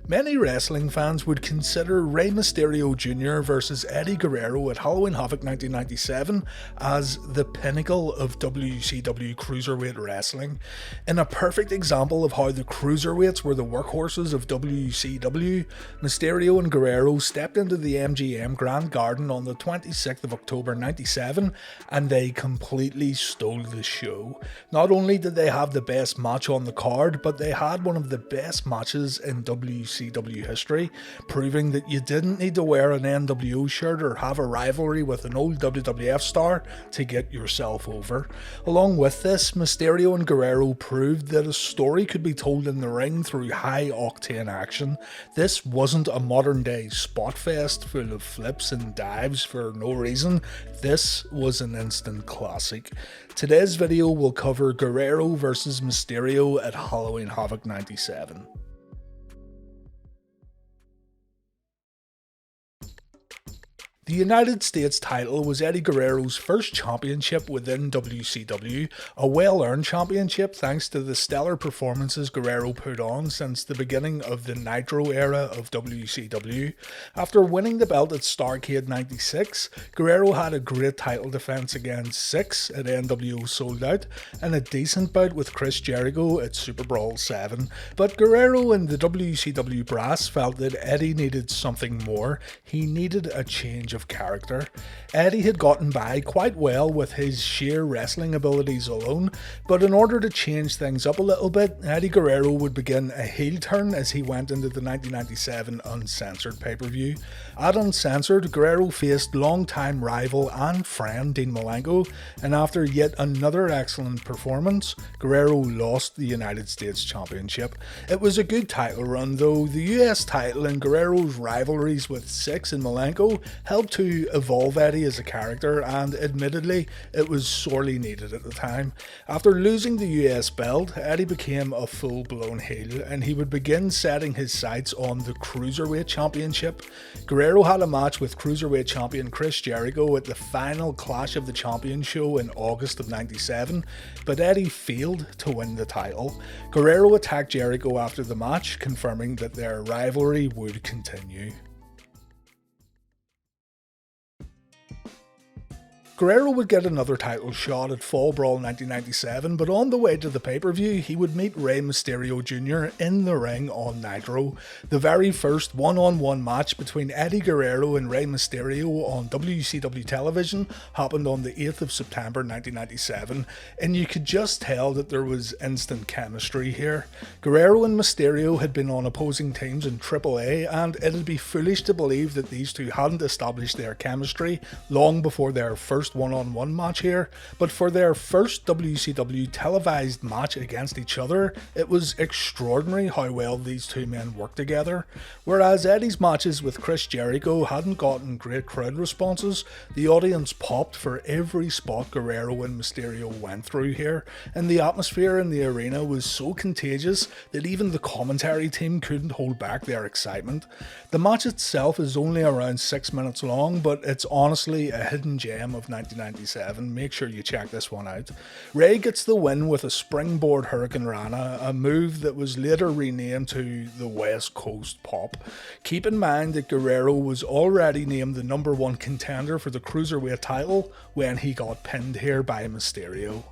Many wrestling fans would consider Rey Mysterio Jr. versus Eddy Guerrero at Halloween Havoc 1997 as the pinnacle of WCW Cruiserweight wrestling. In a perfect example of how the Cruiserweights were the workhorses of WCW, Mysterio and Guerrero stepped into the MGM Grand Garden on the 26th of October 97 and they completely stole the show. Not only did they have the best match on the card, but they had one of the best matches in WCW history, proving that you didn't need to wear an NWO shirt or have a rivalry with an old WWF star to get yourself over. Along with this, Mysterio and Guerrero proved that a story could be told in the ring through high-octane action. This wasn't a modern-day spot fest full of flips and dives for no reason. This was an instant classic. Today's video will cover Guerrero versus Mysterio at Halloween Havoc 97. The United States title was Eddy Guerrero's first championship within WCW, a well-earned championship thanks to the stellar performances Guerrero put on since the beginning of the Nitro era of WCW. After winning the belt at Starrcade 96, Guerrero had a great title defense against Syxx at NWO Sold Out and a decent bout with Chris Jericho at Super Brawl 7, but Guerrero and the WCW brass felt that Eddy needed something more. He needed a change of character. Eddy had gotten by quite well with his sheer wrestling abilities alone, but in order to change things up a little bit, Eddy Guerrero would begin a heel turn as he went into the 1997 Uncensored pay-per-view. At Uncensored, Guerrero faced longtime rival and friend Dean Malenko, and after yet another excellent performance, Guerrero lost the United States Championship. It was a good title run though. The US title and Guerrero's rivalries with Syxx and Malenko helped to evolve Eddy as a character, and admittedly it was sorely needed at the time. After losing the US belt, Eddy became a full-blown heel and he would begin setting his sights on the Cruiserweight Championship. Guerrero had a match with Cruiserweight champion Chris Jericho at the final Clash of the Champions show in August of 97, but Eddy failed to win the title. Guerrero attacked Jericho after the match, confirming that their rivalry would continue. Guerrero would get another title shot at Fall Brawl 1997, but on the way to the pay-per-view, he would meet Rey Mysterio Jr. in the ring on Nitro. The very first one-on-one match between Eddy Guerrero and Rey Mysterio on WCW television happened on the 8th of September 1997, and you could just tell that there was instant chemistry here. Guerrero and Mysterio had been on opposing teams in AAA, and it'd be foolish to believe that these two hadn't established their chemistry long before their first one-on-one match here, but for their first WCW televised match against each other, it was extraordinary how well these two men worked together. Whereas Eddy's matches with Chris Jericho hadn't gotten great crowd responses, the audience popped for every spot Guerrero and Mysterio went through here, and the atmosphere in the arena was so contagious that even the commentary team couldn't hold back their excitement. The match itself is only around 6 minutes long, but it's honestly a hidden gem of 1997. Make sure you check this one out. Rey gets the win with a springboard Hurricane Rana, a move that was later renamed to the West Coast Pop. Keep in mind that Guerrero was already named the #1 contender for the Cruiserweight title when he got pinned here by Mysterio.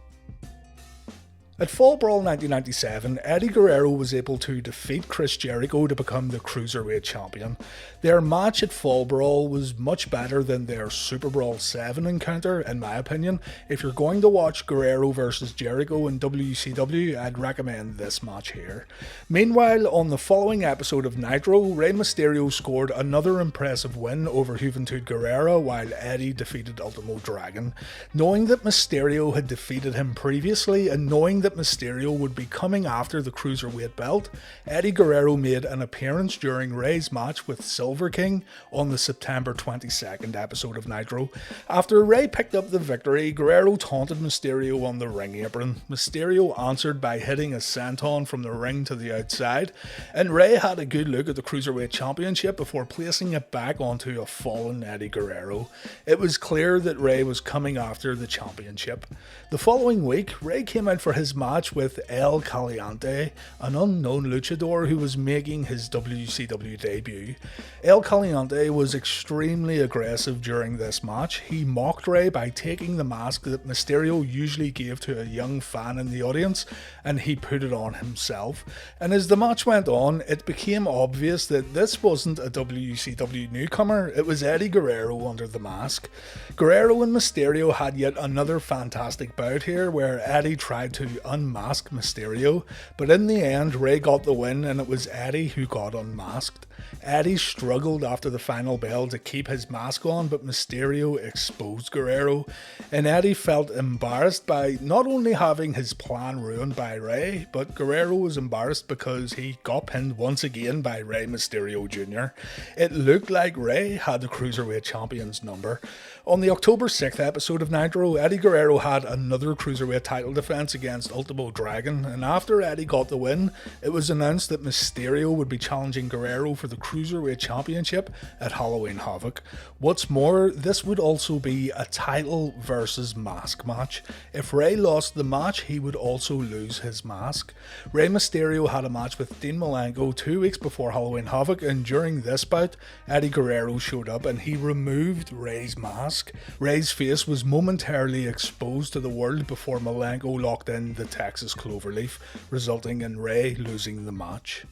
At Fall Brawl 1997, Eddy Guerrero was able to defeat Chris Jericho to become the Cruiserweight champion. Their match at Fall Brawl was much better than their Super Brawl 7 encounter, in my opinion. If you're going to watch Guerrero versus Jericho in WCW, I'd recommend this match here. Meanwhile, on the following episode of Nitro, Rey Mysterio scored another impressive win over Juventud Guerrera while Eddy defeated Ultimo Dragon. Knowing that Mysterio had defeated him previously and knowing that Mysterio would be coming after the Cruiserweight belt, Eddy Guerrero made an appearance during Rey's match with Silver King on the September 22nd episode of Nitro. After Rey picked up the victory, Guerrero taunted Mysterio on the ring apron. Mysterio answered by hitting a senton from the ring to the outside, and Rey had a good look at the Cruiserweight Championship before placing it back onto a fallen Eddy Guerrero. It was clear that Rey was coming after the championship. The following week, Rey came out for his his match with El Caliente, an unknown luchador who was making his WCW debut. El Caliente was extremely aggressive during this match. He mocked Rey by taking the mask that Mysterio usually gave to a young fan in the audience, and he put it on himself. And as the match went on, it became obvious that this wasn't a WCW newcomer, it was Eddy Guerrero under the mask. Guerrero and Mysterio had yet another fantastic bout here where Eddy tried to unmask Mysterio, but in the end Rey got the win and it was Eddy who got unmasked. Eddy struggled after the final bell to keep his mask on, but Mysterio exposed Guerrero, and Eddy felt embarrassed by not only having his plan ruined by Rey, but Guerrero was embarrassed because he got pinned once again by Rey Mysterio Jr. It looked like Rey had the Cruiserweight Champion's number. On the October 6th episode of Nitro, Eddy Guerrero had another Cruiserweight title defense against Ultimo Dragon, and after Eddy got the win, it was announced that Mysterio would be challenging Guerrero for the Cruiserweight Championship at Halloween Havoc. What's more, this would also be a title versus mask match. If Rey lost the match, he would also lose his mask. Rey Mysterio had a match with Dean Malenko 2 weeks before Halloween Havoc, and during this bout, Eddy Guerrero showed up and he removed Rey's mask. Rey's face was momentarily exposed to the world before Malenko locked in the Texas Cloverleaf, resulting in Rey losing the match.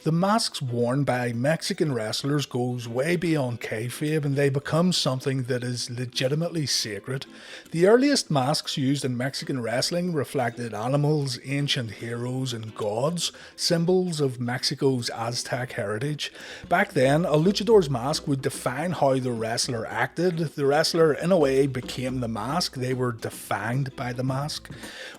The masks worn by Mexican wrestlers goes way beyond kayfabe and they become something that is legitimately sacred. The earliest masks used in Mexican wrestling reflected animals, ancient heroes and gods, symbols of Mexico's Aztec heritage. Back then, a luchador's mask would define how the wrestler acted. The wrestler in a way became the mask, they were defined by the mask.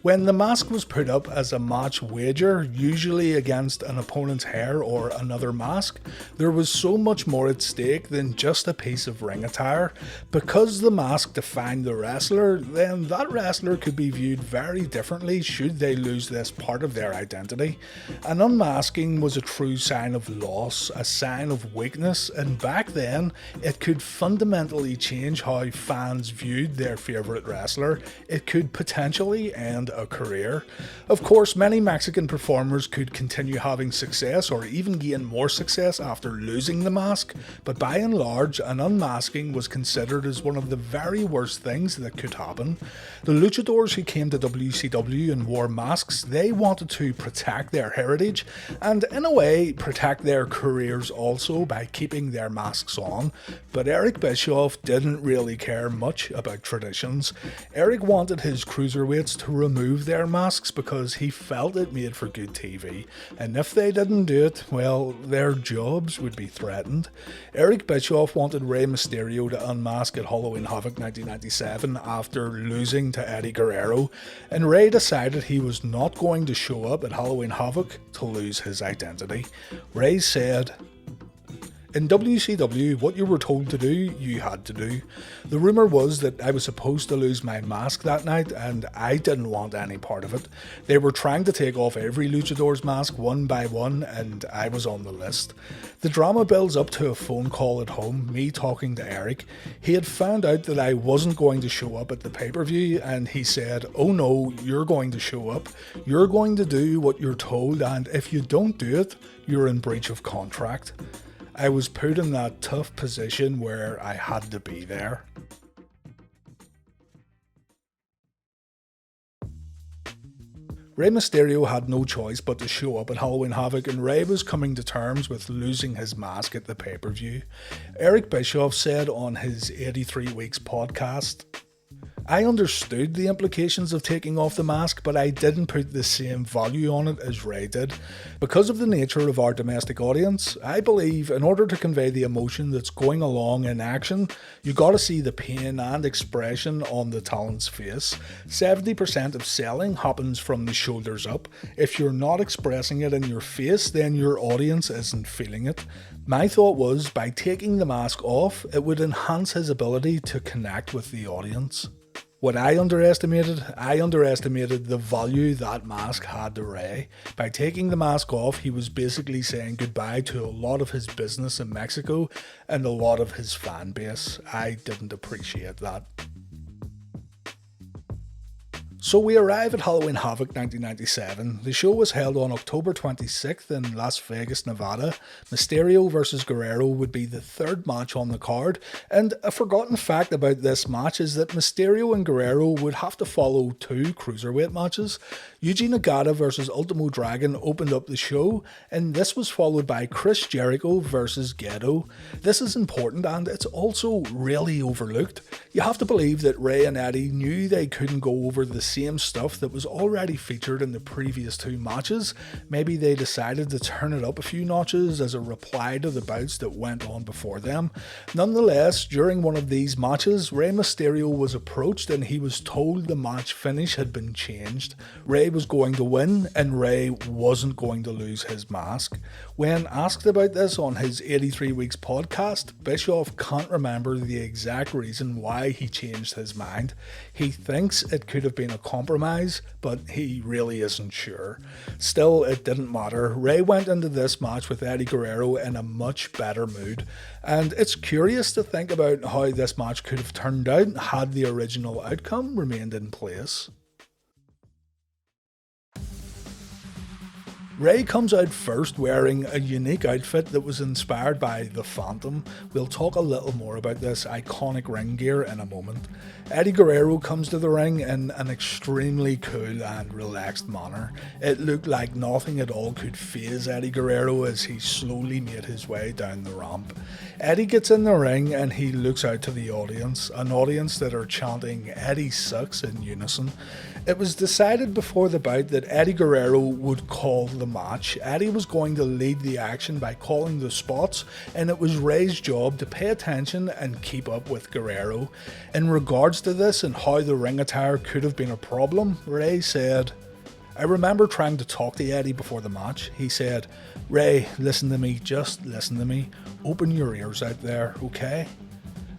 When the mask was put up as a match wager, usually against an opponent's hair or another mask, there was so much more at stake than just a piece of ring attire. Because the mask defined the wrestler, then that wrestler could be viewed very differently should they lose this part of their identity. An unmasking was a true sign of loss, a sign of weakness, and back then it could fundamentally change how fans viewed their favourite wrestler. It could potentially end a career. Of course, many Mexican performers could continue having success or even gain more success after losing the mask, but by and large, an unmasking was considered as one of the very worst things that could happen. The luchadors who came to WCW and wore masks, they wanted to protect their heritage and in a way protect their careers also by keeping their masks on, but Eric Bischoff didn't really care much about traditions. Eric wanted his cruiserweights to remove their masks because he felt it made for good TV, and if they didn't do it, well, their jobs would be threatened. Eric Bischoff wanted Rey Mysterio to unmask at Halloween Havoc 1997 after losing to Eddy Guerrero, and Rey decided he was not going to show up at Halloween Havoc to lose his identity. Rey said, "In WCW, what you were told to do, you had to do. The rumour was that I was supposed to lose my mask that night and I didn't want any part of it. They were trying to take off every luchador's mask one by one and I was on the list. The drama builds up to a phone call at home, me talking to Eric. He had found out that I wasn't going to show up at the pay-per-view and he said, 'Oh no, you're going to show up. You're going to do what you're told and if you don't do it, you're in breach of contract.' I was put in that tough position where I had to be there." Rey Mysterio had no choice but to show up at Halloween Havoc, and Rey was coming to terms with losing his mask at the pay-per-view. Eric Bischoff said on his 83 Weeks podcast, "I understood the implications of taking off the mask, but I didn't put the same value on it as Rey did. Because of the nature of our domestic audience, I believe in order to convey the emotion that's going along in action, you gotta see the pain and expression on the talent's face. 70% of selling happens from the shoulders up. If you're not expressing it in your face, then your audience isn't feeling it. My thought was, by taking the mask off, it would enhance his ability to connect with the audience." What I underestimated the value that mask had to Rey. By taking the mask off, he was basically saying goodbye to a lot of his business in Mexico and a lot of his fan base. I didn't appreciate that. So we arrive at Halloween Havoc 1997. The show was held on October 26th in Las Vegas, Nevada. Mysterio vs Guerrero would be the third match on the card, and a forgotten fact about this match is that Mysterio and Guerrero would have to follow two Cruiserweight matches. Yuji Nagata vs Ultimo Dragon opened up the show, and this was followed by Chris Jericho vs Gedo. This is important, and it's also really overlooked. You have to believe that Rey and Eddy knew they couldn't go over the same stuff that was already featured in the previous two matches. Maybe they decided to turn it up a few notches as a reply to the bouts that went on before them. Nonetheless, during one of these matches, Rey Mysterio was approached and he was told the match finish had been changed. Rey was going to win and Rey wasn't going to lose his mask. When asked about this on his 83 Weeks podcast, Bischoff can't remember the exact reason why he changed his mind. He thinks it could have been a compromise, but he really isn't sure. Still, it didn't matter. Rey went into this match with Eddie Guerrero in a much better mood, and it's curious to think about how this match could have turned out had the original outcome remained in place. Rey comes out first wearing a unique outfit that was inspired by the Phantom. We'll talk a little more about this iconic ring gear in a moment. Eddie Guerrero comes to the ring in an extremely cool and relaxed manner. It looked like nothing at all could faze Eddie Guerrero as he slowly made his way down the ramp. Eddie gets in the ring and he looks out to the audience, an audience that are chanting "Eddie sucks" in unison. It was decided before the bout that Eddie Guerrero would call the match. Eddie was going to lead the action by calling the spots, and it was Rey's job to pay attention and keep up with Guerrero. In regards to this and how the ring attire could have been a problem, Rey said, "I remember trying to talk to Eddie before the match. He said, 'Rey, listen to me, just listen to me. Open your ears out there, okay?'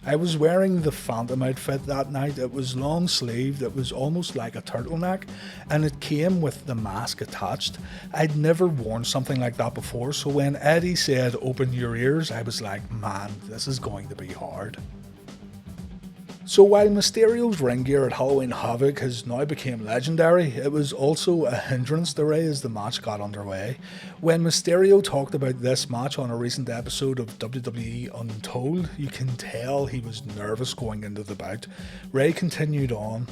I was wearing the Phantom outfit that night. It was long sleeved, it was almost like a turtleneck, and it came with the mask attached. I'd never worn something like that before, so when Eddie said open your ears, I was like, man, this is going to be hard." So while Mysterio's ring gear at Halloween Havoc has now become legendary, it was also a hindrance to Rey as the match got underway. When Mysterio talked about this match on a recent episode of WWE Untold, you can tell he was nervous going into the bout. Rey continued on,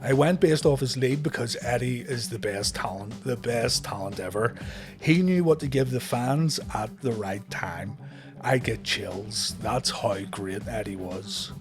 "I went based off his lead because Eddie is the best talent ever. He knew what to give the fans at the right time. I get chills. That's how great Eddie was."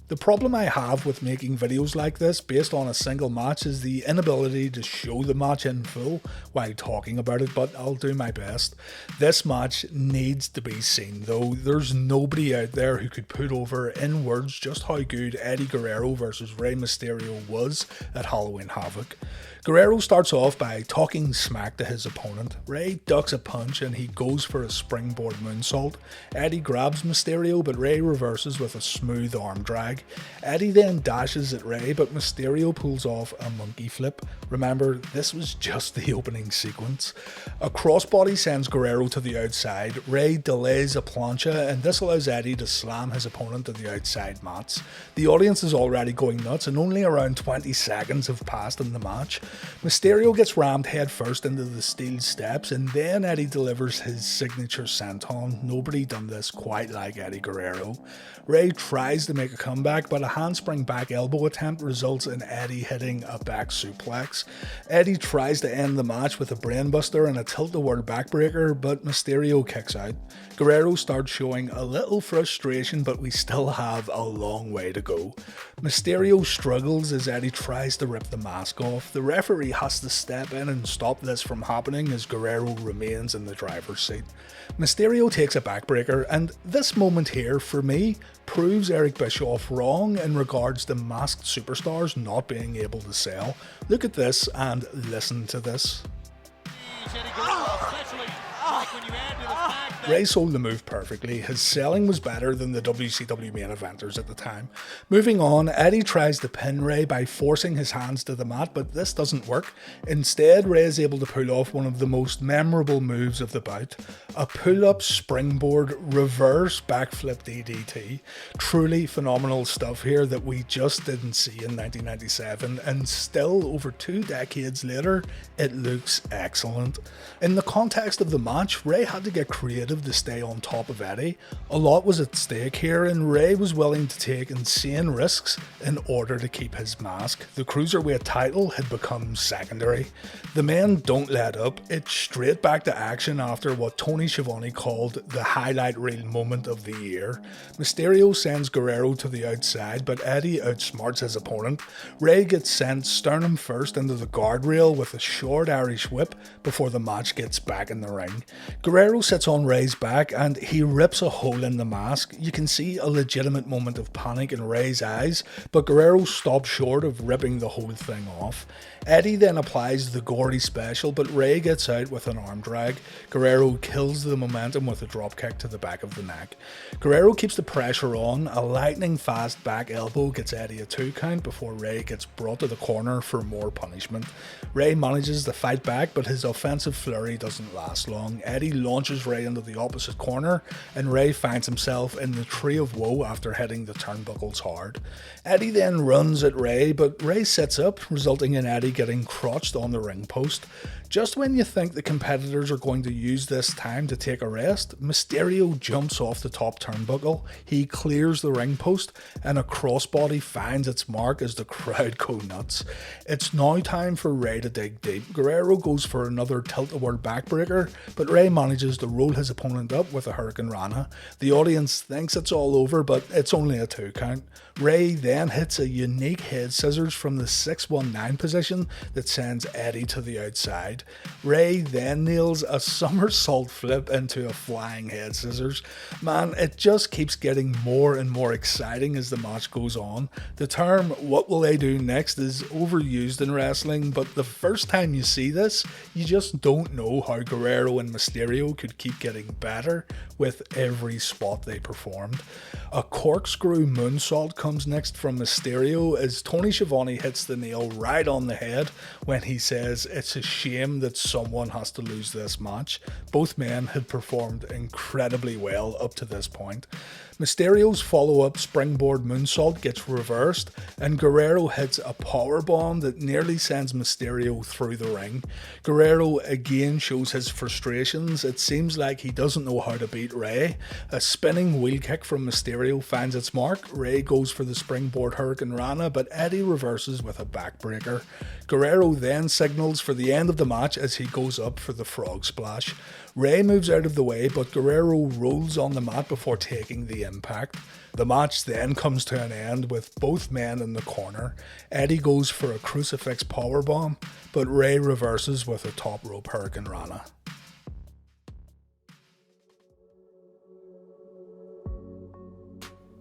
The problem I have with making videos like this based on a single match is the inability to show the match in full while talking about it, but I'll do my best. This match needs to be seen though. There's nobody out there who could put over in words just how good Eddie Guerrero versus Rey Mysterio was at Halloween Havoc. Guerrero starts off by talking smack to his opponent. Rey ducks a punch and he goes for a springboard moonsault. Eddie grabs Mysterio, but Rey reverses with a smooth arm drag. Eddie then dashes at Rey, but Mysterio pulls off a monkey flip. Remember, this was just the opening sequence. A crossbody sends Guerrero to the outside. Rey delays a plancha, and this allows Eddie to slam his opponent to the outside mats. The audience is already going nuts, and only around 20 seconds have passed in the match. Mysterio gets rammed head first into the steel steps, and then Eddie delivers his signature senton. Nobody done this quite like Eddie Guerrero. Rey tries to make a comeback, but a handspring back elbow attempt results in Eddie hitting a back suplex. Eddie tries to end the match with a brainbuster and a tilt-a-whirl backbreaker, but Mysterio kicks out. Guerrero starts showing a little frustration, but we still have a long way to go. Mysterio struggles as Eddie tries to rip the mask off. The referee has to step in and stop this from happening as Guerrero remains in the driver's seat. Mysterio takes a backbreaker, and this moment here, for me, proves Eric Bischoff wrong in regards to masked superstars not being able to sell. Look at this and listen to this. Eddie Guerrero, especially like when you Rey sold the move perfectly. His selling was better than the WCW main eventers at the time. Moving on, Eddy tries to pin Rey by forcing his hands to the mat, but this doesn't work. Instead, Rey is able to pull off one of the most memorable moves of the bout, a pull-up springboard reverse backflip DDT. Truly phenomenal stuff here that we just didn't see in 1997, and still over 2 decades later, it looks excellent. In the context of the match, Rey had to get creative to stay on top of Eddy. A lot was at stake here, and Rey was willing to take insane risks in order to keep his mask. The Cruiserweight title had become secondary. The men don't let up. It's straight back to action after what Tony Schiavone called the highlight reel moment of the year. Mysterio sends Guerrero to the outside, but Eddy outsmarts his opponent. Rey gets sent sternum first into the guardrail with a short Irish whip before the match gets back in the ring. Guerrero sits on Rey's back and he rips a hole in the mask. You can see a legitimate moment of panic in Rey's eyes, but Guerrero stops short of ripping the whole thing off. Eddy then applies the gory special, but Rey gets out with an arm drag. Guerrero kills the momentum with a dropkick to the back of the neck. Guerrero keeps the pressure on. A lightning fast back elbow gets Eddy a 2 count before Rey gets brought to the corner for more punishment. Rey manages to fight back, but his offensive flurry doesn't last long. Eddy launches Rey into the opposite corner, and Rey finds himself in the Tree of Woe after hitting the turnbuckles hard. Eddy then runs at Rey, but Rey sets up, resulting in Eddy getting crotched on the ring post. Just when you think the competitors are going to use this time to take a rest, Mysterio jumps off the top turnbuckle, he clears the ring post, and a crossbody finds its mark as the crowd go nuts. It's now time for Rey to dig deep. Guerrero goes for another tilt-a-whirl backbreaker, but Rey manages to roll his opponent up with a Hurricane Rana. The audience thinks it's all over, but it's only a 2 count. Rey then hits a unique head scissors from the 619 position that sends Eddy to the outside. Rey then nails a somersault flip into a flying head scissors. Man, it just keeps getting more and more exciting as the match goes on. The term "what will they do next" is overused in wrestling, but the first time you see this, you just don't know how Guerrero and Mysterio could keep getting better with every spot they performed. A corkscrew moonsault comes next from Mysterio as Tony Schiavone hits the nail right on the head when he says it's a shame that someone has to lose this match. Both men had performed incredibly well up to this point. Mysterio's follow-up springboard moonsault gets reversed, and Guerrero hits a powerbomb that nearly sends Mysterio through the ring. Guerrero again shows his frustrations. It seems like he doesn't know how to beat Rey. A spinning wheel kick from Mysterio finds its mark. Rey goes for the springboard Hurricane Rana, but Eddy reverses with a backbreaker. Guerrero then signals for the end of the match as he goes up for the frog splash. Rey moves out of the way, but Guerrero rolls on the mat before taking the impact. The match then comes to an end with both men in the corner. Eddy goes for a crucifix powerbomb, but Rey reverses with a top rope Hurricane Rana.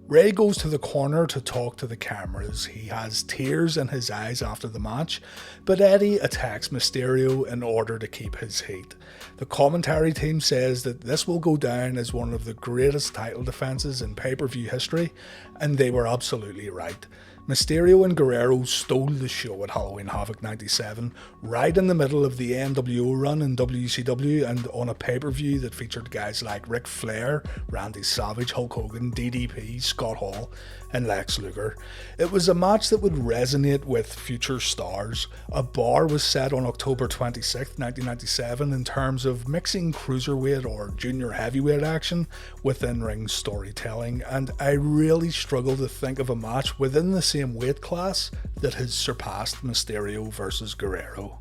Rey goes to the corner to talk to the cameras. He has tears in his eyes after the match, but Eddy attacks Mysterio in order to keep his heat. The commentary team says that this will go down as one of the greatest title defenses in pay-per-view history, and they were absolutely right. Mysterio and Guerrero stole the show at Halloween Havoc 97, right in the middle of the NWO run in WCW and on a pay-per-view that featured guys like Ric Flair, Randy Savage, Hulk Hogan, DDP, Scott Hall, and Lex Luger. It was a match that would resonate with future stars. A bar was set on October 26, 1997 in terms of mixing cruiserweight or junior heavyweight action with in-ring storytelling, and I really struggle to think of a match within the same weight class that has surpassed Mysterio versus Guerrero.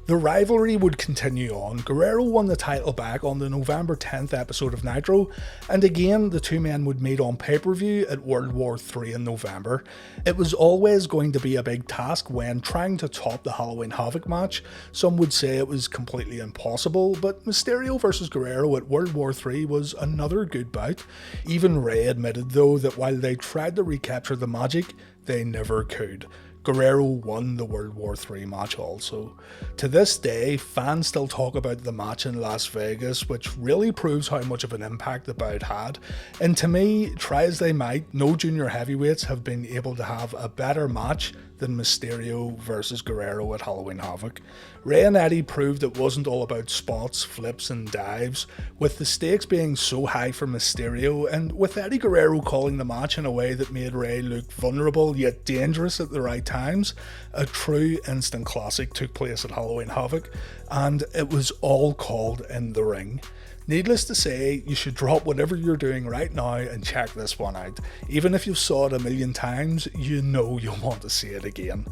The rivalry would continue on. Guerrero won the title back on the November 10th episode of Nitro, and again the two men would meet on pay-per-view at World War III in November. It was always going to be a big task when trying to top the Halloween Havoc match. Some would say it was completely impossible, but Mysterio vs Guerrero at World War III was another good bout. Even Rey admitted though that while they tried to recapture the magic, they never could. Guerrero won the World War III match also. To this day, fans still talk about the match in Las Vegas, which really proves how much of an impact the bout had. And to me, try as they might, no junior heavyweights have been able to have a better match than Mysterio versus Guerrero at Halloween Havoc. Rey and Eddy proved it wasn't all about spots, flips and dives, with the stakes being so high for Mysterio, and with Eddy Guerrero calling the match in a way that made Rey look vulnerable yet dangerous at the right times. A true instant classic took place at Halloween Havoc, and it was all called in the ring. Needless to say, you should drop whatever you're doing right now and check this one out. Even if you've saw it a million times, you know you'll want to see it again.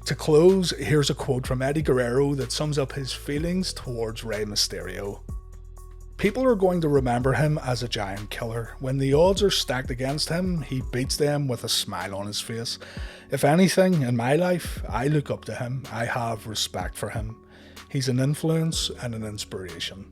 To close, here's a quote from Eddy Guerrero that sums up his feelings towards Rey Mysterio. People are going to remember him as a giant killer. When the odds are stacked against him, he beats them with a smile on his face. If anything, in my life, I look up to him. I have respect for him. He's an influence and an inspiration.